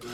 Hi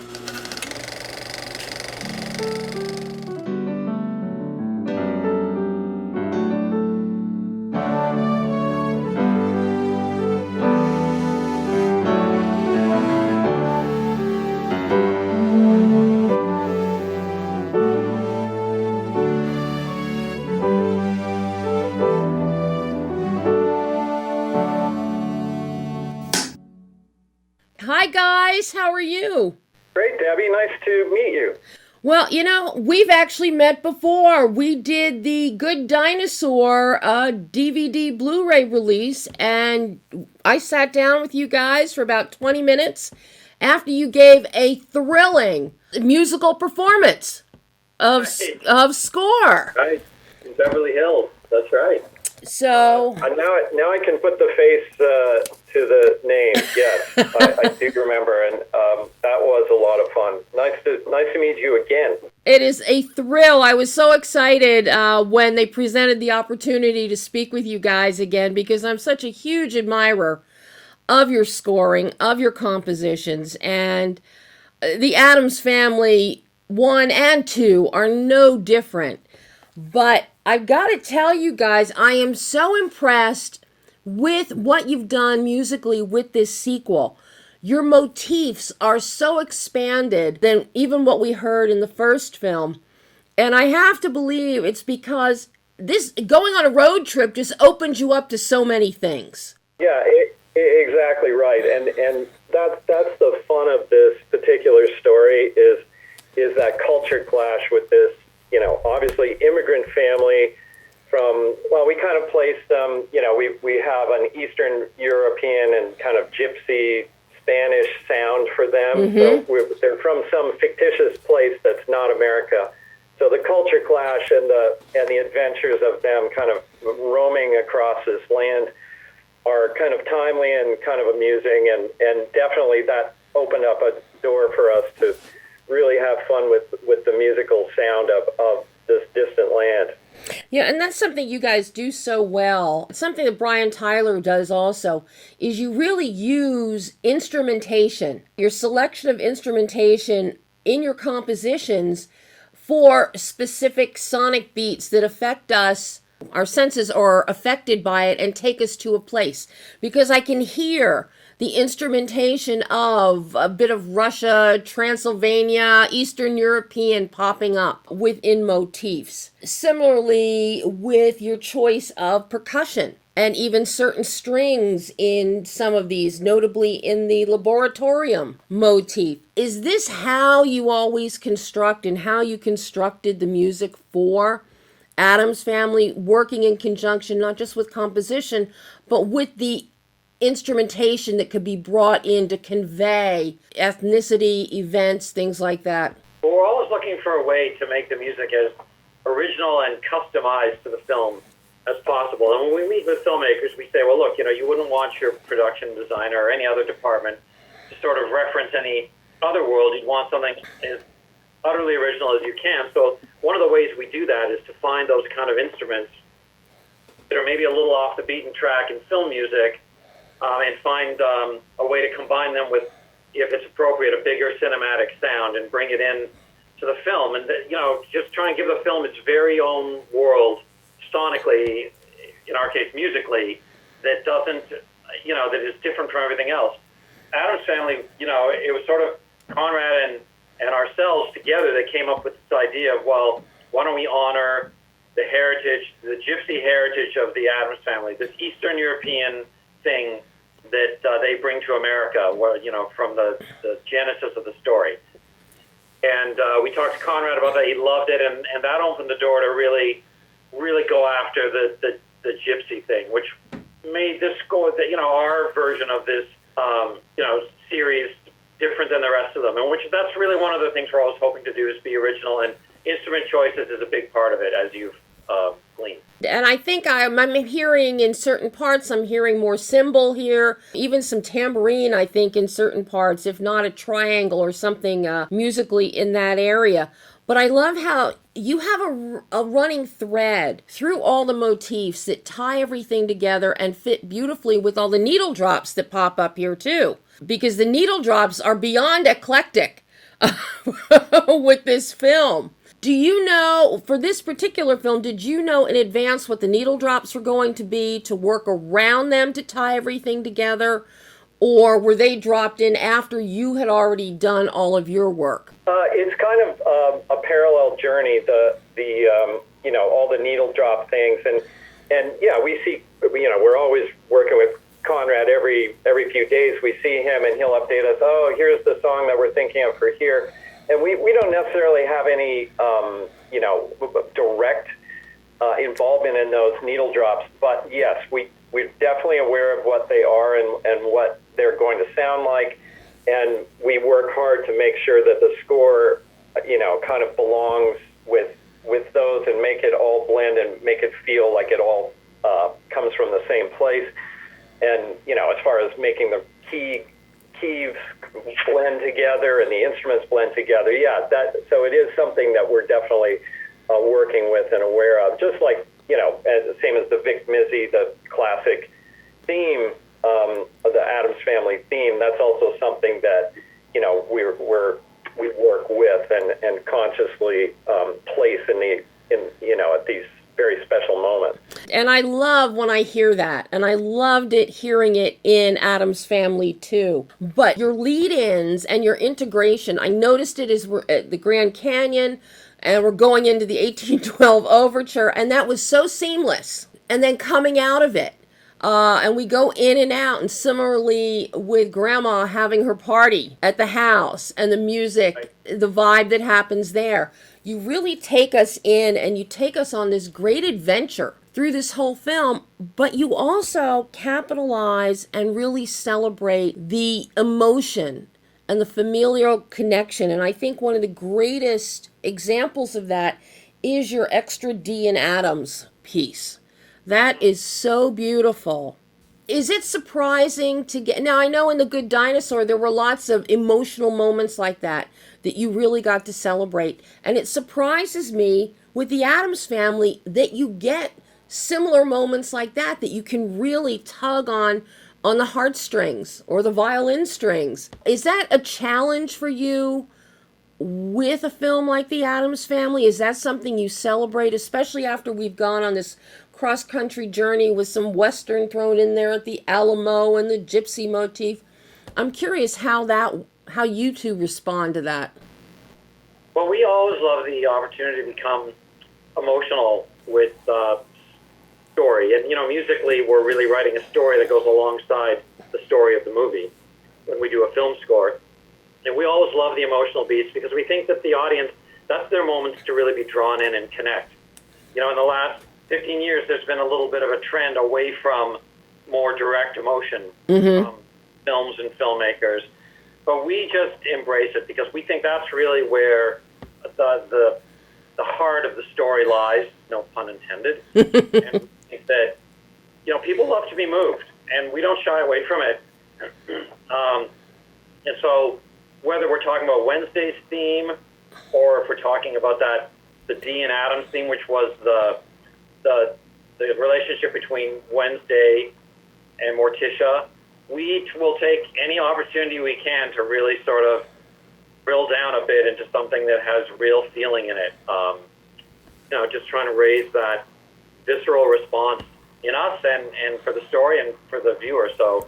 guys, how are you? Great, Debbie. Nice to meet you. Well, we've actually met before. We did the Good Dinosaur DVD Blu-ray release, and I sat down with you guys for about 20 minutes after you gave a thrilling musical performance of score. Right, in Beverly Hills. That's right. So now I can put the face to the name. Yes, I do remember, and that was a lot of fun. Nice to meet you again. it is a thrill. I was so excited when they presented the opportunity to speak with you guys again, because I'm such a huge admirer of your scoring, of your compositions, and the Addams Family 1 and 2 are no different. But I've got to tell you guys, I am so impressed with what you've done musically with this sequel. Your motifs are so expanded than even what we heard in the first film. And I have to believe it's because this going on a road trip just opens you up to so many things. Yeah, exactly right. And that's the fun of this particular story is that culture clash with this, obviously immigrant family from, well, we kind of placed them, we have an Eastern European and kind of gypsy Spanish sound for them. Mm-hmm. So they're from some fictitious place that's not America. So the culture clash and the adventures of them kind of roaming across this land are kind of timely and kind of amusing, and definitely that opened up a door for us to really have fun with the musical sound of this distant land. Yeah, and that's something you guys do so well. Something that Brian Tyler does also is you really use instrumentation, your selection of instrumentation in your compositions for specific sonic beats that affect us. Our senses are affected by it and take us to a place. Because I can hear the instrumentation of a bit of Russia, Transylvania, Eastern European popping up within motifs. Similarly, with your choice of percussion and even certain strings in some of these, notably in the laboratorium motif. Is this how you always construct and how you constructed the music for Addams Family, working in conjunction not just with composition, but with the instrumentation that could be brought in to convey ethnicity, events, things like that? Well, we're always looking for a way to make the music as original and customized to the film as possible. And when we meet with filmmakers, we say, well, look, you wouldn't want your production designer or any other department to sort of reference any other world. You'd want something as utterly original as you can. So one of the ways we do that is to find those kind of instruments that are maybe a little off the beaten track in film music, and find a way to combine them with, if it's appropriate, a bigger cinematic sound and bring it in to the film. And, just try and give the film its very own world, sonically, in our case, musically, that doesn't, that is different from everything else. Addams Family, it was sort of Conrad and ourselves together that came up with this idea of, well, why don't we honor the heritage, the gypsy heritage of the Addams Family, this Eastern European thing that they bring to America, from the genesis of the story. And we talked to Conrad about that. He loved it, and that opened the door to really go after the gypsy thing, which made this score, our version of this, series different than the rest of them. And that's really one of the things we're always hoping to do, is be original, and instrument choices is a big part of it, as you've gleaned. And I think I'm hearing in certain parts, I'm hearing more cymbal here, even some tambourine, I think, in certain parts, if not a triangle or something musically in that area. But I love how you have a running thread through all the motifs that tie everything together and fit beautifully with all the needle drops that pop up here too. Because the needle drops are beyond eclectic. with this film. Do you know, for this particular film, did you know in advance what the needle drops were going to be to work around them to tie everything together? Or were they dropped in after you had already done all of your work? It's kind of a parallel journey. All the needle drop things, and yeah, we see. We're always working with Conrad every few days. We see him, and he'll update us. Oh, here's the song that we're thinking of for here, and we don't necessarily have any direct involvement in those needle drops. But yes, we're definitely aware of what they are and what they're going to sound like, and we work hard to make sure that the score, kind of belongs with those and make it all blend and make it feel like it all comes from the same place. And as far as making the keys blend together and the instruments blend together, so it is something that we're definitely working with and aware of. Just like same as the Vic Mizzy, the classic theme of the Addams Family theme. That's also something that we work with and consciously place at these very special moments. And I love when I hear that, and I loved hearing it in Addams Family too. But your lead-ins and your integration, I noticed it as we're at the Grand Canyon, and we're going into the 1812 Overture, and that was so seamless. And then coming out of it, and we go in and out, and similarly with Grandma having her party at the house, and the music, the vibe that happens there. You really take us in, and you take us on this great adventure through this whole film, but you also capitalize and really celebrate the emotion and the familial connection. And I think one of the greatest examples of that is your Extra D in Addams piece. That is so beautiful. Is it surprising to get... Now, I know in The Good Dinosaur, there were lots of emotional moments like that you really got to celebrate. And it surprises me with the Addams Family that you get similar moments like that you can really tug on the heartstrings or the violin strings. Is that a challenge for you with a film like The Addams Family? Is that something you celebrate, especially after we've gone on this cross-country journey with some Western thrown in there at the Alamo and the gypsy motif? I'm curious how you two respond to that. Well, we always love the opportunity to become emotional with story. And, musically, we're really writing a story that goes alongside the story of the movie when we do a film score. And we always love the emotional beats because we think that the audience, that's their moments to really be drawn in and connect. In the last 15 years, there's been a little bit of a trend away from more direct emotion from films and filmmakers. But we just embrace it because we think that's really where the heart of the story lies, no pun intended. And we think that, people love to be moved, and we don't shy away from it. And so whether we're talking about Wednesday's theme or if we're talking about the D and Addams theme, which was the relationship between Wednesday and Morticia, we will take any opportunity we can to really sort of drill down a bit into something that has real feeling in it. Just trying to raise that visceral response in us and for the story and for the viewer. So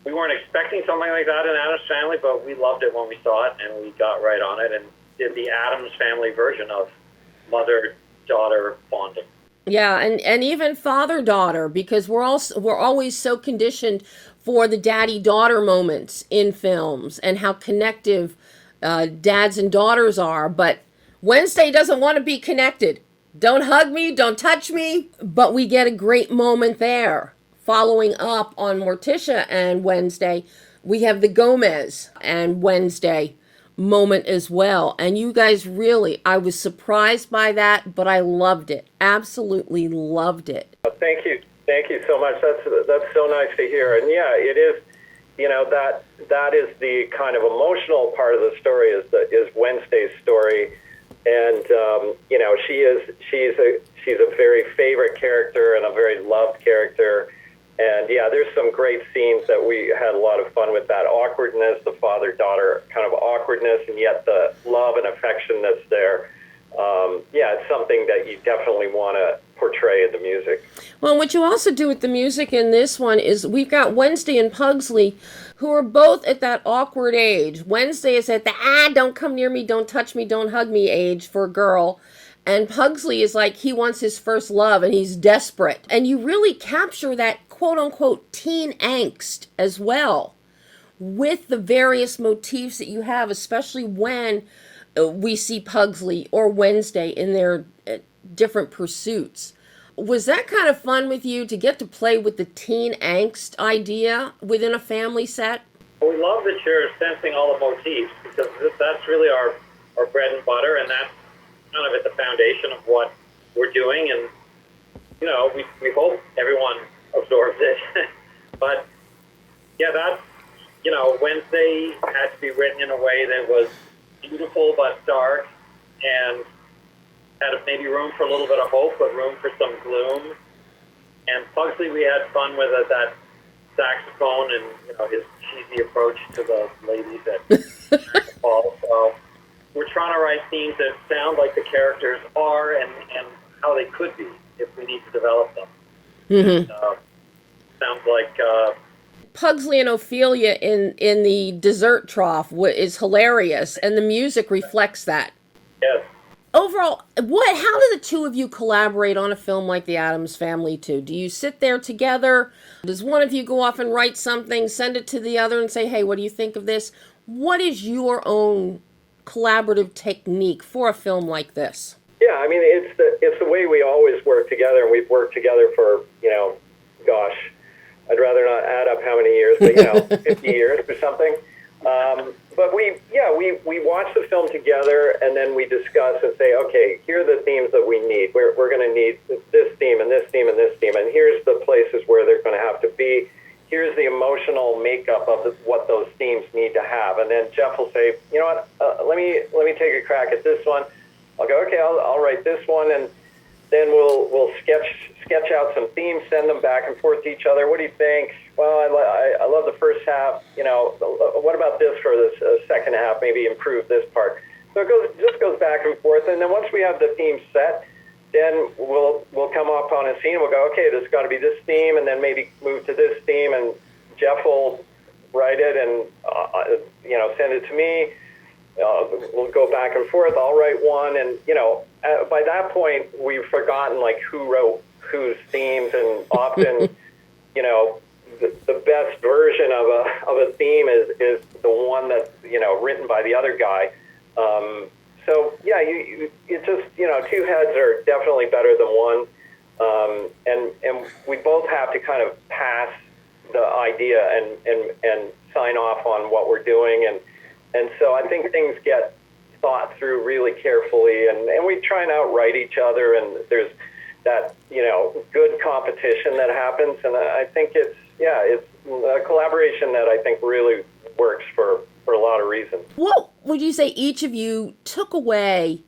we weren't expecting something like that in Addams Family, but we loved it when we saw it, and we got right on it and did the Addams Family version of mother-daughter bonding. Yeah, and even father-daughter, because we're always so conditioned for the daddy-daughter moments in films and how connective dads and daughters are. But Wednesday doesn't want to be connected. Don't hug me, don't touch me. But we get a great moment there. Following up on Morticia and Wednesday, we have the Gomez and Wednesday moment as well. And you guys really, I was surprised by that, but I loved it. Absolutely loved it. Thank you so much. That's so nice to hear. And yeah, it is. That is the kind of emotional part of the story is Wednesday's story, and she's a very favorite character and a very loved character, And yeah, there's some great scenes that we had a lot of fun with. That awkwardness, the father-daughter kind of awkwardness, and yet the love and affection that's there. Yeah, it's something that you definitely want to portray in the music. Well, what you also do with the music in this one is we've got Wednesday and Pugsley, who are both at that awkward age. Wednesday is at the don't come near me, don't touch me, don't hug me age for a girl. And Pugsley is like, he wants his first love and he's desperate. And you really capture that quote unquote teen angst as well with the various motifs that you have, especially when we see Pugsley or Wednesday in their different pursuits. Was that kind of fun with you to get to play with the teen angst idea within a family set? We love that you're sensing all the motifs, because that's really our bread and butter, and that's kind of at the foundation of what we're doing. And, you know, we hope everyone absorbs it. But, yeah, that's, you know, Wednesday had to be written in a way that was beautiful but dark, and had maybe room for a little bit of hope, but room for some gloom. And Pugsley, we had fun with that saxophone and, you know, his cheesy approach to the ladies at ball. So we're trying to write themes that sound like the characters are and how they could be if we need to develop them. Mm-hmm. Sounds like Pugsley and Ophelia in the dessert trough is hilarious, and the music reflects that. yes. Overall, how do the two of you collaborate on a film like The Addams Family 2? Do you sit there together? Does one of you go off and write something, send it to the other and say, hey, what do you think of this? What is your own collaborative technique for a film like this? Yeah, I mean, it's the way we always work together, and we've worked together for, you know, gosh, I'd rather not add up how many years, but, you know, 50 years or something. But we watch the film together, and then we discuss and say, okay, here are the themes that we need. We're going to need this theme and this theme and this theme, and here's the places where they're going to have to be. Here's the emotional makeup of what those themes need to have. And then Jeff will say, you know what, let me take a crack at this one. I'll go, okay, I'll write this one, and then we'll sketch out some themes, send them back and forth to each other. What do you think? Well, I love the first half. You know, what about this for the second half? Maybe improve this part. So it just goes back and forth. And then once we have the theme set, then we'll come up on a scene. We'll go, okay, there's got to be this theme, and then maybe move to this theme. And Jeff will write it and you know, send it to me. We'll go back and forth. I'll write one, and you know, by that point, we've forgotten like who wrote whose themes, and often, you know, the best version of a theme is the one that's, you know, written by the other guy. So yeah, you just, you know, two heads are definitely better than one, and we both have to kind of pass the idea and sign off on what we're doing, and so I think things get thought through really carefully, and we try and outwrite each other, and there's that, you know, good competition that happens, and I think it's a collaboration that I think really works for a lot of reasons. What would you say each of you took away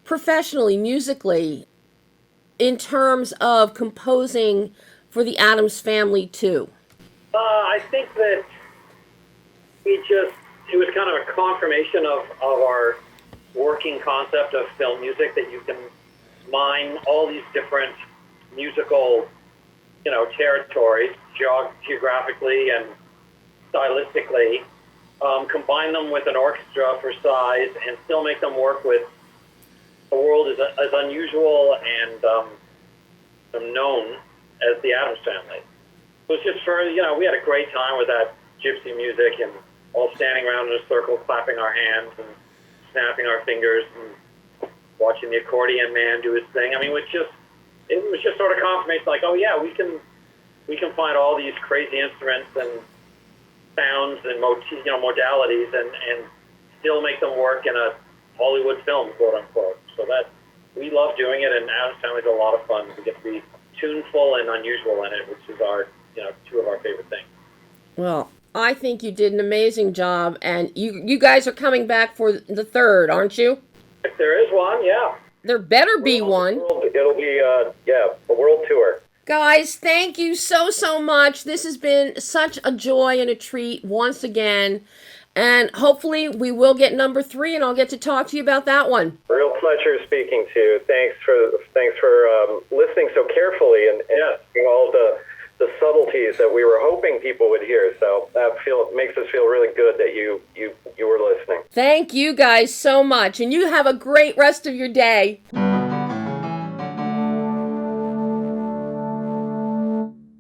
professionally, musically, in terms of composing for the Addams Family 2? I think that it was kind of a confirmation of our working concept of film music, that you can mine all these different musical, you know, territories, geographically and stylistically, combine them with an orchestra for size, and still make them work with a world as unusual and known as the Addams Family. It was just for, you know, we had a great time with that gypsy music, and all standing around in a circle, clapping our hands and snapping our fingers and watching the accordion man do his thing. I mean, it was just sort of confirmation, like, oh yeah, we can find all these crazy instruments and sounds and modalities, and still make them work in a Hollywood film, quote unquote. So that we love doing it, and Addams Family is a lot of fun. We get to be tuneful and unusual in it, which is our, you know, two of our favorite things. Well, I think you did an amazing job, and you guys are coming back for the third, aren't you? If there is one, yeah. There better be one. It'll be a world tour. Guys, thank you so much. This has been such a joy and a treat once again. And hopefully we will get number 3, and I'll get to talk to you about that one. Real pleasure speaking to you. Thanks for listening so carefully and all the subtleties that we were hoping people would hear. So that makes us feel really good that you were listening. Thank you guys so much, and you have a great rest of your day.